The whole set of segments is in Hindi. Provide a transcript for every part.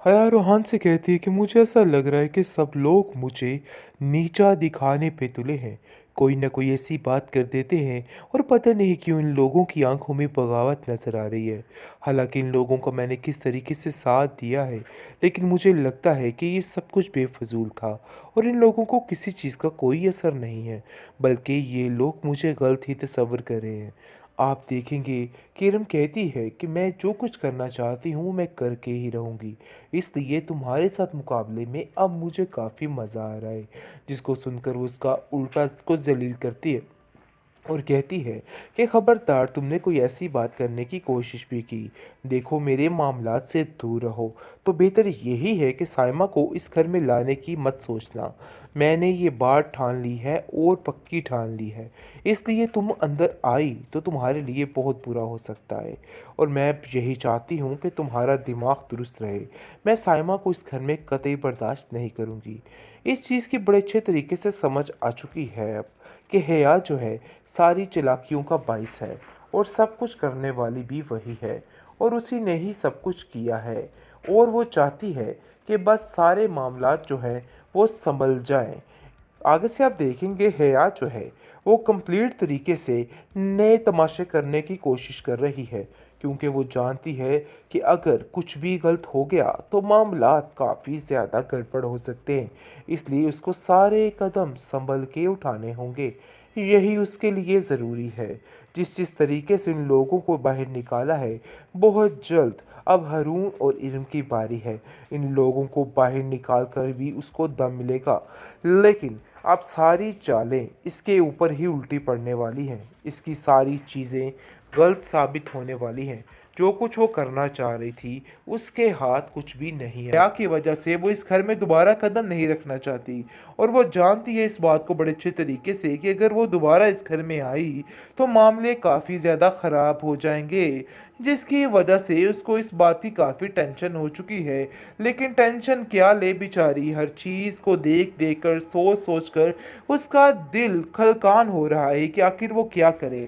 हया रोहान से कहती है कि मुझे ऐसा लग रहा है कि सब लोग मुझे नीचा दिखाने पे तुले हैं। कोई ना कोई ऐसी बात कर देते हैं और पता नहीं क्यों इन लोगों की आंखों में बगावत नज़र आ रही है। हालांकि इन लोगों का मैंने किस तरीके से साथ दिया है, लेकिन मुझे लगता है कि ये सब कुछ बेफजूल था और इन लोगों को किसी चीज़ का कोई असर नहीं है, बल्कि ये लोग मुझे गलत ही तस्वर कर रहे हैं। आप देखेंगे कि इरम कहती है कि मैं जो कुछ करना चाहती हूँ मैं करके ही रहूँगी, इसलिए तुम्हारे साथ मुकाबले में अब मुझे काफ़ी मज़ा आ रहा है। जिसको सुनकर वो उसका उल्टा उसको जलील करती है और कहती है कि खबरदार तुमने कोई ऐसी बात करने की कोशिश भी की, देखो मेरे मामलात से दूर रहो। तो बेहतर यही है कि साइमा को इस घर में लाने की मत सोचना। मैंने ये बात ठान ली है और पक्की ठान ली है, इसलिए तुम अंदर आई तो तुम्हारे लिए बहुत बुरा हो सकता है। और मैं यही चाहती हूँ कि तुम्हारा दिमाग दुरुस्त रहे। मैं साइमा को इस घर में कतई बर्दाश्त नहीं करूँगी। इस चीज़ की बड़े अच्छे तरीके से समझ आ चुकी है अब कि हया जो है सारी चालाकियों का बाइस है और सब कुछ करने वाली भी वही है और उसी ने ही सब कुछ किया है। और वो चाहती है कि बस सारे मामलात जो है वो संभल जाएं। आगे से आप देखेंगे हया जो है वो कंप्लीट तरीके से नए तमाशे करने की कोशिश कर रही है, क्योंकि वो जानती है कि अगर कुछ भी गलत हो गया तो मामलात काफ़ी ज़्यादा गड़बड़ हो सकते हैं। इसलिए उसको सारे कदम संभल के उठाने होंगे, यही उसके लिए ज़रूरी है। जिस तरीके से उन लोगों को बाहर निकाला है, बहुत जल्द अब हारून और इरम की बारी है। इन लोगों को बाहर निकाल कर भी उसको दम मिलेगा, लेकिन अब सारी चालें इसके ऊपर ही उल्टी पड़ने वाली हैं। इसकी सारी चीज़ें गलत साबित होने वाली हैं। जो कुछ वो करना चाह रही थी उसके हाथ कुछ भी नहीं है। हया की वजह से वो इस घर में दोबारा कदम नहीं रखना चाहती और वो जानती है इस बात को बड़े अच्छे तरीके से कि अगर वो दोबारा इस घर में आई तो मामले काफ़ी ज़्यादा ख़राब हो जाएंगे, जिसकी वजह से उसको इस बात की काफ़ी टेंशन हो चुकी है। लेकिन टेंशन क्या ले बेचारी, हर चीज़ को देख देख कर सोच सोच कर उसका दिल खलकान हो रहा है कि आखिर वो क्या करे।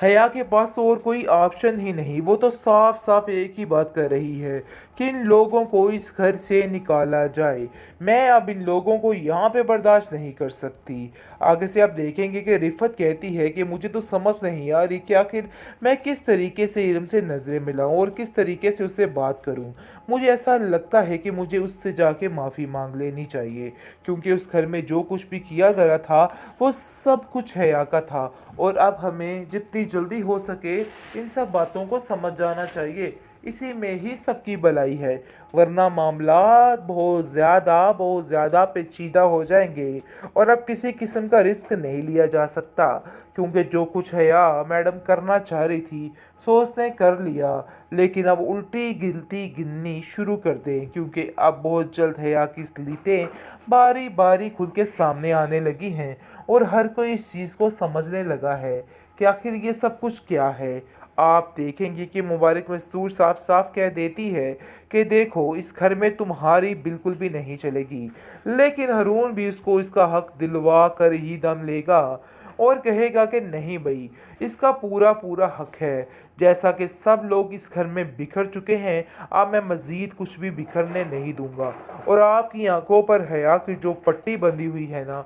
हया के पास तो और कोई ऑप्शन ही नहीं। वो तो साफ साफ एक ही बात कर रही है कि इन लोगों को इस घर से निकाला जाए। मैं अब इन लोगों को यहाँ पे बर्दाश्त नहीं कर सकती। आगे से आप देखेंगे कि रिफत कहती है कि मुझे तो समझ नहीं आ रही कि आखिर मैं किस तरीके से इरम से नज़रें मिलाऊं और किस तरीके से उससे बात करूं। मुझे ऐसा लगता है कि मुझे उससे जाके माफ़ी मांग लेनी चाहिए, क्योंकि उस घर में जो कुछ भी किया गया था वो सब कुछ हया का था। और अब हमें जितनी जल्दी हो सके इन सब बातों को समझ जाना चाहिए। इसी में ही सबकी भलाई है, वरना मामला बहुत ज़्यादा पेचीदा हो जाएंगे और अब किसी किस्म का रिस्क नहीं लिया जा सकता, क्योंकि जो कुछ हया मैडम करना चाह रही थी सो उसने कर लिया। लेकिन अब उल्टी गिनती गिननी शुरू कर दें, क्योंकि अब बहुत जल्द हया की स्लीटें बारी बारी खुद के सामने आने लगी हैं और हर कोई इस चीज़ को समझने लगा है कि आखिर ये सब कुछ क्या है। आप देखेंगे कि मुबारक मस्तूर साफ साफ कह देती है कि देखो इस घर में तुम्हारी बिल्कुल भी नहीं चलेगी, लेकिन हारून भी उसको इसका हक दिलवा कर ही दम लेगा और कहेगा कि नहीं भाई, इसका पूरा पूरा हक है। जैसा कि सब लोग इस घर में बिखर चुके हैं, अब मैं मज़ीद कुछ भी बिखरने नहीं दूंगा। और आपकी आंखों पर हया की जो पट्टी बंधी हुई है ना,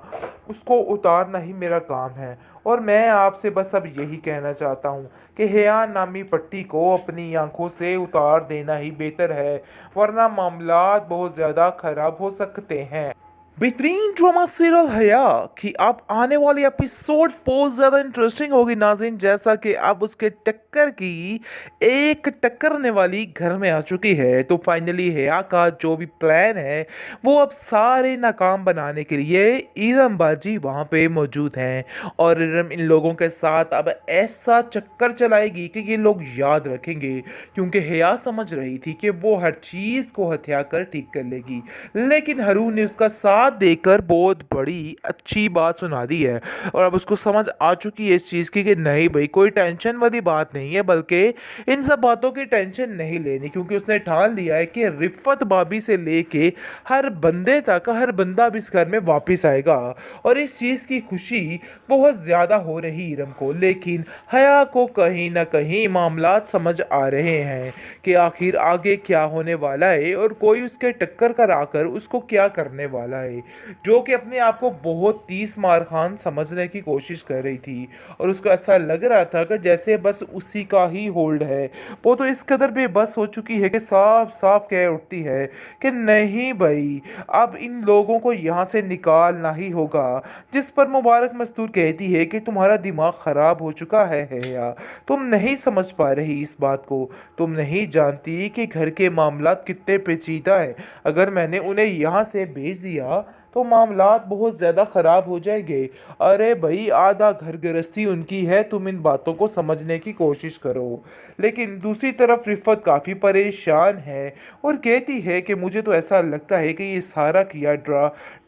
उसको उतारना ही मेरा काम है। और मैं आपसे बस अब यही कहना चाहता हूँ कि हया नामी पट्टी को अपनी आंखों से उतार देना ही बेहतर है, वरना मामलात बहुत ज़्यादा खराब हो सकते हैं। बेहतरीन ड्रामा सीरियल हया कि अब आने वाली एपिसोड बहुत ज़्यादा इंटरेस्टिंग होगी नाज़रीन, जैसा कि अब उसके टक्कर की एक टक्करने वाली घर में आ चुकी है। तो फाइनली हया का जो भी प्लान है वो अब सारे नाकाम बनाने के लिए इरम बाजी वहाँ पे मौजूद हैं और इरम इन लोगों के साथ अब ऐसा चक्कर चलाएगी कि ये लोग याद रखेंगे, क्योंकि हया समझ रही थी कि वो हर चीज़ को हथिया कर ठीक कर लेगी, लेकिन हारून ने उसका साथ बात देकर बहुत बड़ी अच्छी बात सुना दी है और अब उसको समझ आ चुकी है इस चीज़ की कि नहीं भाई कोई टेंशन वाली बात नहीं है, बल्कि इन सब बातों की टेंशन नहीं लेनी, क्योंकि उसने ठान लिया है कि रिफ़त भाभी से लेके हर बंदे तक हर बंदा भी इस घर में वापस आएगा। और इस चीज़ की खुशी बहुत ज़्यादा हो रही इरम को, लेकिन हया को कहीं ना कहीं मामलात समझ आ रहे हैं कि आखिर आगे क्या होने वाला है और कोई उसके टक्कर कर आकर उसको क्या करने वाला है, जो कि अपने आप को बहुत तीस मार खान समझने की कोशिश कर रही थी। और उसको ऐसा लग रहा था कि जैसे बस उसी का ही होल्ड है। वो तो इस कदर बेबस हो चुकी है कि साफ साफ कह उठती है कि नहीं भाई, अब इन लोगों को यहाँ से निकालना ही होगा। जिस पर मुबारक मस्तूर कहती है कि तुम्हारा दिमाग ख़राब हो चुका है या तुम नहीं समझ पा रही इस बात को। तुम नहीं जानती कि घर के मामलात कितने पेचीदा है। अगर मैंने उन्हें यहाँ से भेज दिया तो मामलात बहुत ज़्यादा ख़राब हो जाएंगे। अरे भाई, आधा घर गृहस्थी उनकी है, तुम इन बातों को समझने की कोशिश करो। लेकिन दूसरी तरफ रिफ़त काफ़ी परेशान है और कहती है कि मुझे तो ऐसा लगता है कि ये सारा किया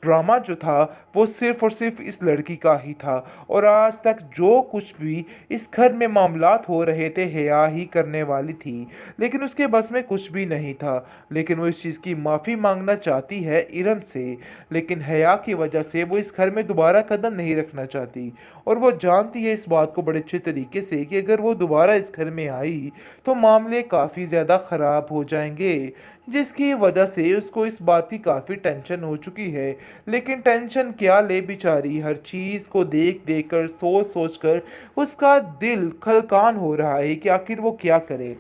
ड्रामा जो था वो सिर्फ़ और सिर्फ इस लड़की का ही था, और आज तक जो कुछ भी इस घर में मामलात हो रहे थे हया ही करने वाली थी, लेकिन उसके बस में कुछ भी नहीं था। लेकिन वो इस चीज़ की माफ़ी मांगना चाहती है इरम से, लेकिन हया की वजह से वो इस घर में दोबारा कदम नहीं रखना चाहती। और वो जानती है इस बात को बड़े अच्छे तरीके से कि अगर वो दोबारा इस घर में आई तो मामले काफ़ी ज़्यादा ख़राब हो जाएंगे, जिसकी वजह से उसको इस बात की काफ़ी टेंशन हो चुकी है। लेकिन टेंशन क्या ले बेचारी, हर चीज़ को देख देख कर सोच सोच कर उसका दिल खलकान हो रहा है कि आखिर वो क्या करे।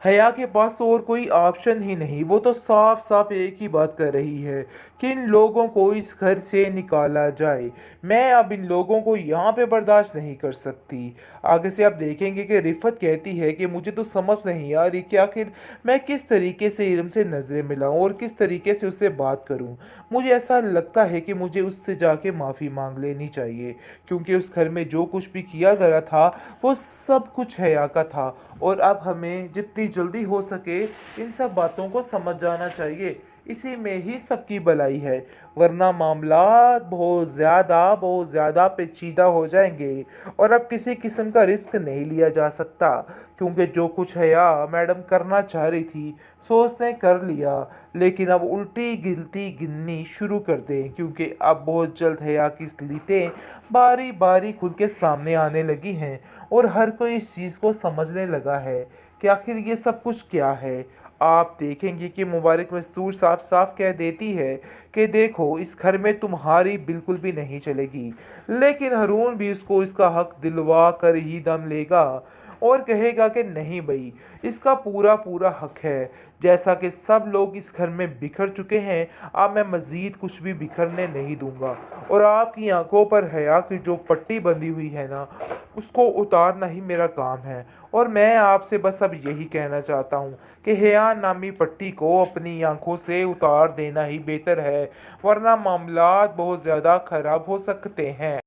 हया के पास तो और कोई ऑप्शन ही नहीं, वो तो साफ साफ एक ही बात कर रही है कि इन लोगों को इस घर से निकाला जाए। मैं अब इन लोगों को यहाँ पे बर्दाश्त नहीं कर सकती। आगे से आप देखेंगे कि रिफ़त कहती है कि मुझे तो समझ नहीं आ रही कि आखिर मैं किस तरीके से इरम से नज़रें मिलाऊं और किस तरीके से उससे बात करूं। मुझे ऐसा लगता है कि मुझे उससे जाके माफ़ी मांग लेनी चाहिए, क्योंकि उस घर में जो कुछ भी किया गया था वो सब कुछ हया का था। और अब हमें जितनी जल्दी हो सके इन सब बातों को समझ जाना चाहिए, इसी में ही सबकी भलाई है। वरना मामला बहुत ज़्यादा पेचीदा हो जाएंगे और अब किसी किस्म का रिस्क नहीं लिया जा सकता, क्योंकि जो कुछ हया मैडम करना चाह रही थी सो उसने कर लिया। लेकिन अब उल्टी गिनती गिननी शुरू कर दें, क्योंकि अब बहुत जल्द हया की स्लीटें बारी बारी खुल के सामने आने लगी हैं और हर कोई इस चीज़ को समझने लगा है कि आखिर ये सब कुछ क्या है। आप देखेंगे कि मुबारक मस्तूर साफ साफ कह देती है कि देखो, इस घर में तुम्हारी बिल्कुल भी नहीं चलेगी। लेकिन हारून भी उसको इसका हक दिलवा कर ही दम लेगा और कहेगा कि नहीं भाई, इसका पूरा पूरा हक है। जैसा कि सब लोग इस घर में बिखर चुके हैं, अब मैं मज़ीद कुछ भी बिखरने नहीं दूंगा। और आपकी आंखों पर हया की जो पट्टी बंधी हुई है ना, उसको उतारना ही मेरा काम है। और मैं आपसे बस अब यही कहना चाहता हूँ कि हया नामी पट्टी को अपनी आंखों से उतार देना ही बेहतर है, वरना मामलात बहुत ज़्यादा ख़राब हो सकते हैं।